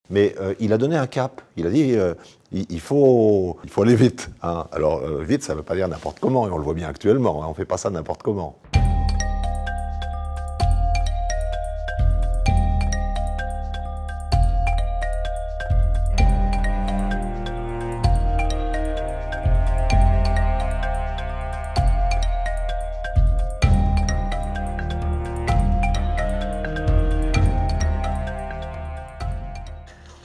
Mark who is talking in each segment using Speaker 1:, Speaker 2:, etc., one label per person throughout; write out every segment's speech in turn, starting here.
Speaker 1: Mais il a donné un cap. Il a dit il faut aller vite. Hein. Alors vite, ça ne veut pas dire n'importe comment, et on le voit bien actuellement. Hein, on ne fait pas ça n'importe comment.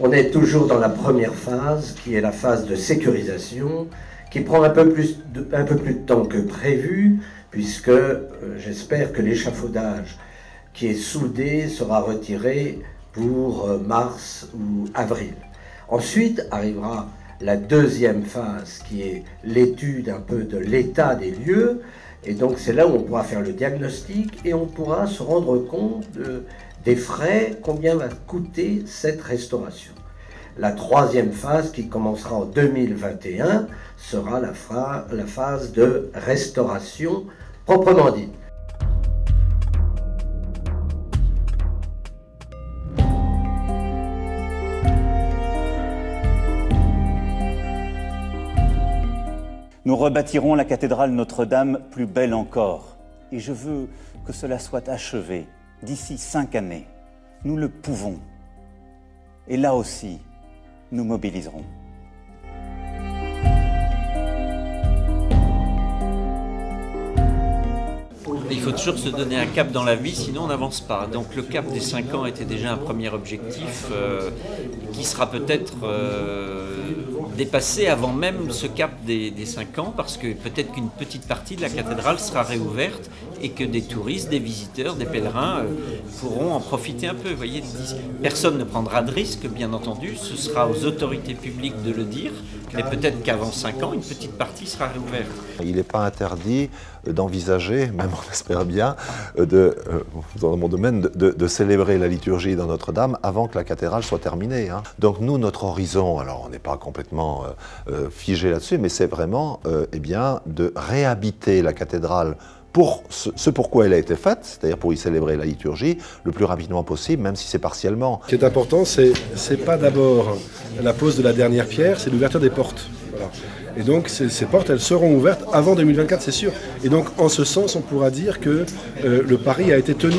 Speaker 2: On est toujours dans la première phase, qui est la phase de sécurisation, qui prend un peu plus de temps que prévu, puisque j'espère que l'échafaudage qui est soudé sera retiré pour mars ou avril. Ensuite arrivera la deuxième phase, qui est l'étude un peu de l'état des lieux, et donc c'est là où on pourra faire le diagnostic et on pourra se rendre compte des frais, combien va coûter cette restauration. La troisième phase, qui commencera en 2021, sera la phase de restauration proprement dite.
Speaker 3: Nous rebâtirons la cathédrale Notre-Dame plus belle encore. Et je veux que cela soit achevé d'ici 5 années. Nous le pouvons. Et là aussi, nous mobiliserons.
Speaker 4: Il faut toujours se donner un cap dans la vie, sinon on n'avance pas. Donc le cap des 5 ans était déjà un premier objectif qui sera peut-être dépassé avant même ce cap des 5 ans, parce que peut-être qu'une petite partie de la cathédrale sera réouverte et que des touristes, des visiteurs, des pèlerins pourront en profiter un peu. Vous voyez, personne ne prendra de risque, bien entendu, ce sera aux autorités publiques de le dire, mais peut-être qu'avant 5 ans, une petite partie sera réouverte.
Speaker 1: Il n'est pas interdit d'envisager, même on espère bien, dans mon domaine, de célébrer la liturgie dans Notre-Dame avant que la cathédrale soit terminée. Hein. Donc nous, notre horizon, alors on n'est pas complètement figé là-dessus, mais c'est vraiment eh bien, de réhabiter la cathédrale pour ce pourquoi elle a été faite, c'est-à-dire pour y célébrer la liturgie, le plus rapidement possible, même si c'est partiellement.
Speaker 5: Ce qui est important, c'est pas d'abord la pose de la dernière pierre, c'est l'ouverture des portes. Voilà. Et donc ces portes, elles seront ouvertes avant 2024, c'est sûr. Et donc en ce sens, on pourra dire que le pari a été tenu.